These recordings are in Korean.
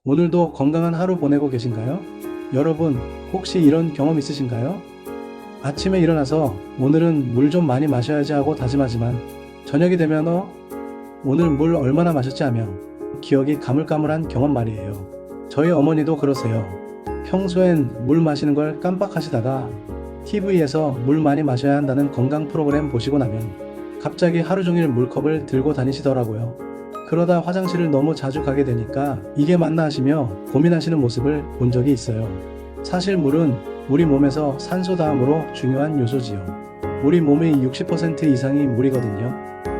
오늘도 건강한 하루 보내고 계신가요? 여러분, 혹시 이런 경험 있으신가요? 아침에 일어나서 오늘은 물 좀 많이 마셔야지 하고 다짐하지만 저녁이 되면 오늘 물 얼마나 마셨지 하며 기억이 가물가물한 경험 말이에요. 저희 어머니도 그러세요. 평소엔 물 마시는 걸 깜빡하시다가 TV에서 물 많이 마셔야 한다는 건강 프로그램 보시고 나면 갑자기 하루 종일 물컵을 들고 다니시더라고요. 그러다 화장실을 너무 자주 가게 되니까 이게 맞나 하시며 고민하시는 모습을 본 적이 있어요. 사실 물은 우리 몸에서 산소 다음으로 중요한 요소지요. 우리 몸의 60% 이상이 물이거든요.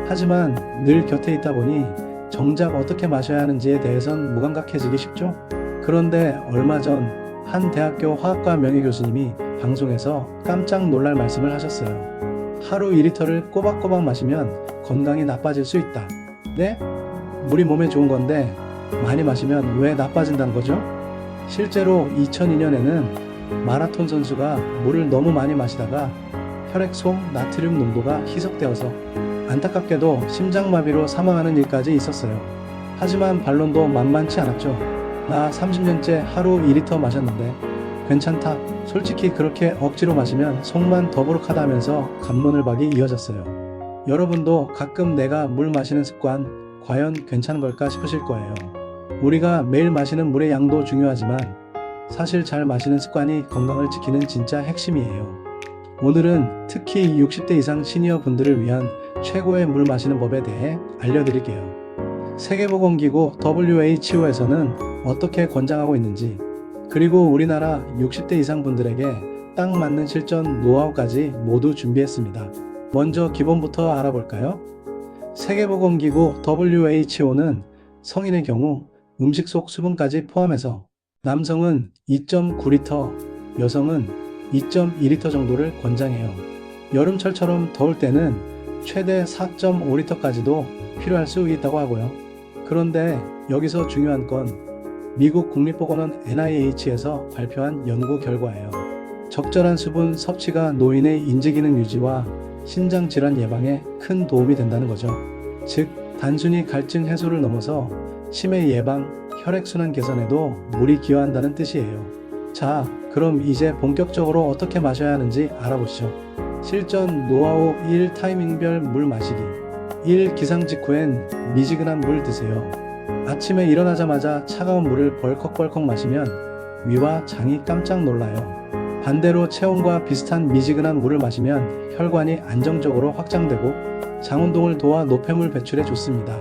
하지만 늘 곁에 있다 보니 정작 어떻게 마셔야 하는지에 대해선 무감각해지기 쉽죠? 그런데 얼마 전 한 대학교 화학과 명예교수님이 방송에서 깜짝 놀랄 말씀을 하셨어요. 하루 2리터를 꼬박꼬박 마시면 건강이 나빠질 수 있다. 네? 물이 몸에 좋은 건데 많이 마시면 왜 나빠진다는 거죠? 실제로 2002년에는 마라톤 선수가 물을 너무 많이 마시다가 혈액 속 나트륨 농도가 희석되어서 안타깝게도 심장마비로 사망하는 일까지 있었어요. 하지만 반론도 만만치 않았죠. 나 30년째 하루 2리터 마셨는데 괜찮다. 솔직히 그렇게 억지로 마시면 속만 더부룩하다면서 갑론을박이 이어졌어요. 여러분도 가끔 내가 물 마시는 습관 과연 괜찮은 걸까 싶으실 거예요. 우리가 매일 마시는 물의 양도 중요하지만 사실 잘 마시는 습관이 건강을 지키는 진짜 핵심이에요. 오늘은 특히 60대 이상 시니어 분들을 위한 최고의 물 마시는 법에 대해 알려드릴게요. 세계보건기구 WHO에서는 어떻게 권장하고 있는지, 그리고 우리나라 60대 이상 분들에게 딱 맞는 실전 노하우까지 모두 준비했습니다. 먼저 기본부터 알아볼까요? 세계보건기구 WHO는 성인의 경우 음식 속 수분까지 포함해서 남성은 2.9리터, 여성은 2.2리터 정도를 권장해요. 여름철처럼 더울 때는 최대 4.5리터까지도 필요할 수 있다고 하고요. 그런데 여기서 중요한 건 미국 국립보건원 NIH에서 발표한 연구 결과예요. 적절한 수분 섭취가 노인의 인지기능 유지와 신장질환 예방에 큰 도움이 된다는 거죠. 즉, 단순히 갈증 해소를 넘어서 치매 예방, 혈액순환 개선에도 물이 기여한다는 뜻이에요. 자, 그럼 이제 본격적으로 어떻게 마셔야 하는지 알아보시죠. 실전 노하우 1. 타이밍별 물 마시기. 1. 기상 직후엔 미지근한 물 드세요. 아침에 일어나자마자 차가운 물을 벌컥벌컥 마시면 위와 장이 깜짝 놀라요. 반대로 체온과 비슷한 미지근한 물을 마시면 혈관이 안정적으로 확장되고 장운동을 도와 노폐물 배출에 좋습니다.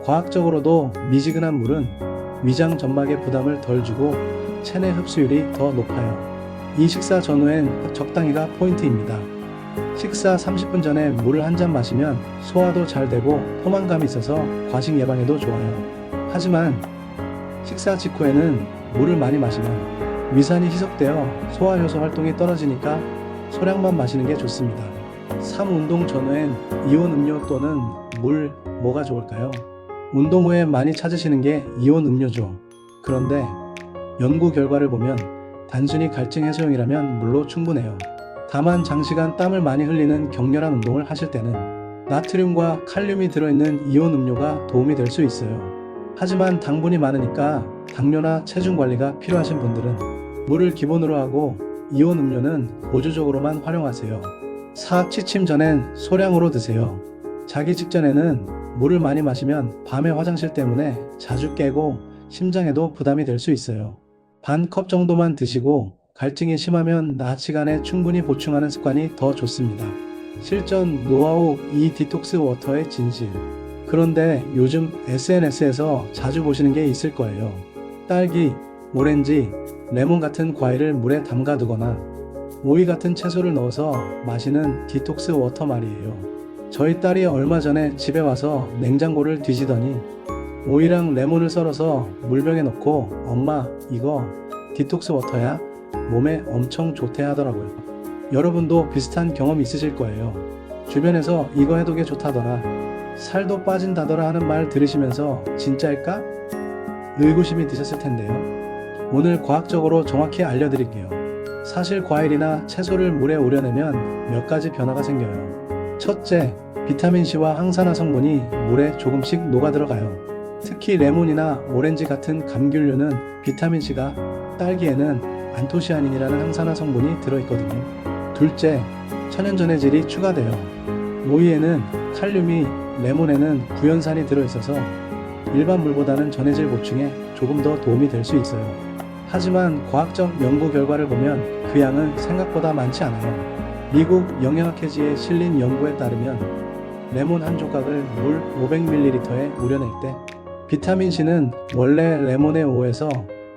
과학적으로도 미지근한 물은 위장 점막의 부담을 덜 주고 체내 흡수율이 더 높아요. 이 식사 전후엔 적당히가 포인트입니다. 식사 30분 전에 물을 한 잔 마시면 소화도 잘 되고 포만감이 있어서 과식 예방에도 좋아요. 하지만 식사 직후에는 물을 많이 마시면 위산이 희석되어 소화효소 활동이 떨어지니까 소량만 마시는 게 좋습니다. 3. 운동 전후엔 이온 음료 또는 물 뭐가 좋을까요? 운동 후에 많이 찾으시는 게 이온 음료죠. 그런데 연구 결과를 보면 단순히 갈증 해소용이라면 물로 충분해요. 다만 장시간 땀을 많이 흘리는 격렬한 운동을 하실 때는 나트륨과 칼륨이 들어있는 이온 음료가 도움이 될 수 있어요. 하지만 당분이 많으니까 당뇨나 체중 관리가 필요하신 분들은 물을 기본으로 하고 이온 음료는 보조적으로만 활용하세요. 4. 취침 전엔 소량으로 드세요. 자기 직전에는 물을 많이 마시면 밤에 화장실 때문에 자주 깨고 심장에도 부담이 될 수 있어요. 반 컵 정도만 드시고 갈증이 심하면 낮 시간에 충분히 보충하는 습관이 더 좋습니다. 실전 노하우 2. 디톡스 워터의 진실. 그런데 요즘 SNS에서 자주 보시는 게 있을 거예요. 딸기, 오렌지, 레몬 같은 과일을 물에 담가 두거나 오이 같은 채소를 넣어서 마시는 디톡스 워터 말이에요. 저희 딸이 얼마 전에 집에 와서 냉장고를 뒤지더니 오이랑 레몬을 썰어서 물병에 넣고 엄마 이거 디톡스 워터야? 몸에 엄청 좋대 하더라고요. 여러분도 비슷한 경험 있으실 거예요. 주변에서 이거 해독에 좋다더라, 살도 빠진다더라 하는 말 들으시면서 진짜일까? 의구심이 드셨을 텐데요. 오늘 과학적으로 정확히 알려드릴게요. 사실 과일이나 채소를 물에 우려내면 몇 가지 변화가 생겨요. 첫째, 비타민C와 항산화 성분이 물에 조금씩 녹아 들어가요. 특히 레몬이나 오렌지 같은 감귤류는 비타민C가, 딸기에는 안토시아닌이라는 항산화 성분이 들어있거든요. 둘째, 천연전해질이 추가돼요. 오이에는 칼륨이, 레몬에는 구연산이 들어있어서 일반 물보다는 전해질 보충에 조금 더 도움이 될 수 있어요. 하지만 과학적 연구 결과를 보면 그 양은 생각보다 많지 않아요. 미국 영양학회지에 실린 연구에 따르면 레몬 한 조각을 물 500ml에 우려낼 때 비타민C는 원래 레몬의 5에서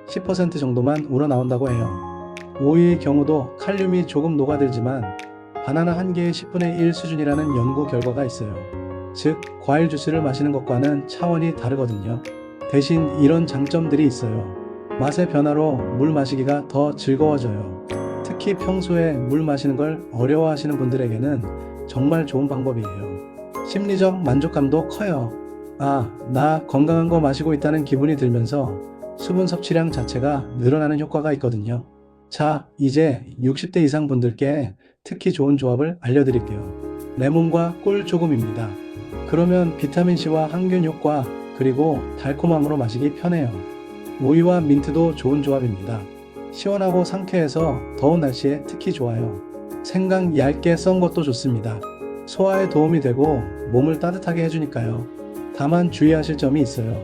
10% 정도만 우러나온다고 해요. 오이의 경우도 칼륨이 조금 녹아들지만 바나나 한 개의 10분의 1 수준이라는 연구 결과가 있어요. 즉, 과일 주스를 마시는 것과는 차원이 다르거든요. 대신 이런 장점들이 있어요. 맛의 변화로 물 마시기가 더 즐거워져요. 특히 평소에 물 마시는 걸 어려워하시는 분들에게는 정말 좋은 방법이에요. 심리적 만족감도 커요. 아, 나 건강한 거 마시고 있다는 기분이 들면서 수분 섭취량 자체가 늘어나는 효과가 있거든요. 자, 이제 60대 이상 분들께 특히 좋은 조합을 알려드릴게요. 레몬과 꿀 조금입니다. 그러면 비타민C와 항균 효과, 그리고 달콤함으로 마시기 편해요. 오이와 민트도 좋은 조합입니다. 시원하고 상쾌해서 더운 날씨에 특히 좋아요. 생강 얇게 썬 것도 좋습니다. 소화에 도움이 되고 몸을 따뜻하게 해주니까요. 다만 주의하실 점이 있어요.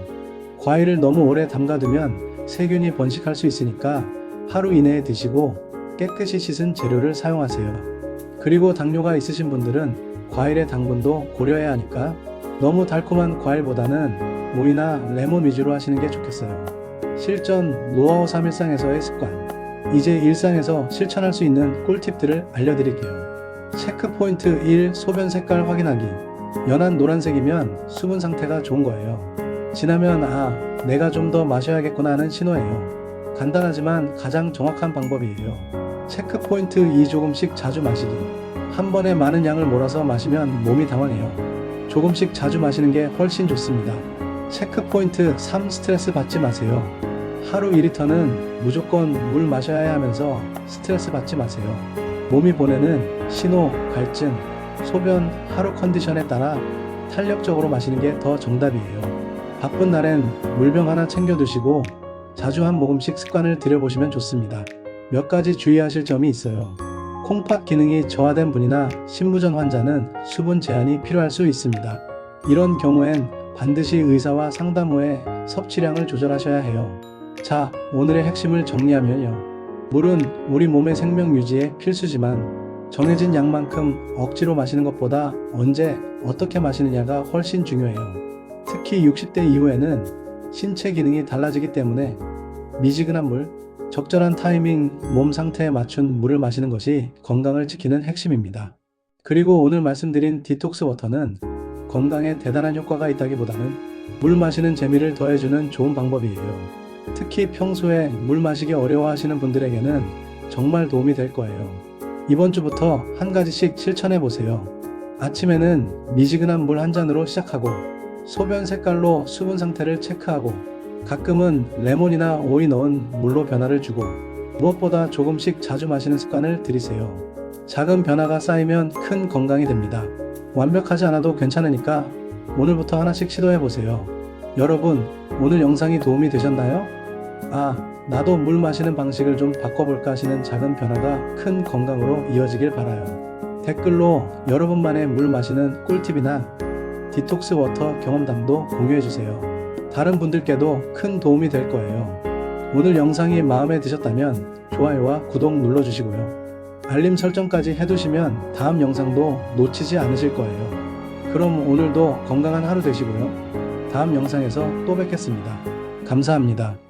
과일을 너무 오래 담가두면 세균이 번식할 수 있으니까 하루 이내에 드시고 깨끗이 씻은 재료를 사용하세요. 그리고 당뇨가 있으신 분들은 과일의 당분도 고려해야 하니까 너무 달콤한 과일보다는 오이나 레몬 위주로 하시는 게 좋겠어요. 실전 노하우 3일상에서의 습관. 이제 일상에서 실천할 수 있는 꿀팁들을 알려드릴게요. 체크 포인트 1. 소변 색깔 확인하기. 연한 노란색이면 수분 상태가 좋은 거예요. 진하면 내가 좀 더 마셔야겠구나 하는 신호예요. 간단하지만 가장 정확한 방법이에요. 체크 포인트 2. 조금씩 자주 마시기. 한 번에 많은 양을 몰아서 마시면 몸이 당황해요. 조금씩 자주 마시는 게 훨씬 좋습니다. 체크 포인트 3. 스트레스 받지 마세요. 하루 2리터는 무조건 물 마셔야 하면서 스트레스 받지 마세요. 몸이 보내는 신호, 갈증, 소변, 하루 컨디션에 따라 탄력적으로 마시는 게 더 정답이에요. 바쁜 날엔 물병 하나 챙겨 두시고 자주 한 모금씩 습관을 들여보시면 좋습니다. 몇 가지 주의하실 점이 있어요. 콩팥 기능이 저하된 분이나 신부전 환자는 수분 제한이 필요할 수 있습니다. 이런 경우엔 반드시 의사와 상담 후에 섭취량을 조절하셔야 해요. 자, 오늘의 핵심을 정리하면요. 물은 우리 몸의 생명 유지에 필수지만 정해진 양만큼 억지로 마시는 것보다 언제 어떻게 마시느냐가 훨씬 중요해요. 특히 60대 이후에는 신체 기능이 달라지기 때문에 미지근한 물, 적절한 타이밍, 몸 상태에 맞춘 물을 마시는 것이 건강을 지키는 핵심입니다. 그리고 오늘 말씀드린 디톡스 워터는 건강에 대단한 효과가 있다기보다는 물 마시는 재미를 더해주는 좋은 방법이에요. 특히 평소에 물 마시기 어려워하시는 분들에게는 정말 도움이 될 거예요. 이번 주부터 한 가지씩 실천해 보세요. 아침에는 미지근한 물 한 잔으로 시작하고 소변 색깔로 수분 상태를 체크하고 가끔은 레몬이나 오이 넣은 물로 변화를 주고 무엇보다 조금씩 자주 마시는 습관을 들이세요. 작은 변화가 쌓이면 큰 건강이 됩니다. 완벽하지 않아도 괜찮으니까 오늘부터 하나씩 시도해 보세요. 여러분, 오늘 영상이 도움이 되셨나요? 나도 물 마시는 방식을 좀 바꿔볼까 하시는 작은 변화가 큰 건강으로 이어지길 바라요. 댓글로 여러분만의 물 마시는 꿀팁이나 디톡스 워터 경험담도 공유해주세요. 다른 분들께도 큰 도움이 될 거예요. 오늘 영상이 마음에 드셨다면 좋아요와 구독 눌러주시고요. 알림 설정까지 해두시면 다음 영상도 놓치지 않으실 거예요. 그럼 오늘도 건강한 하루 되시고요. 다음 영상에서 또 뵙겠습니다. 감사합니다.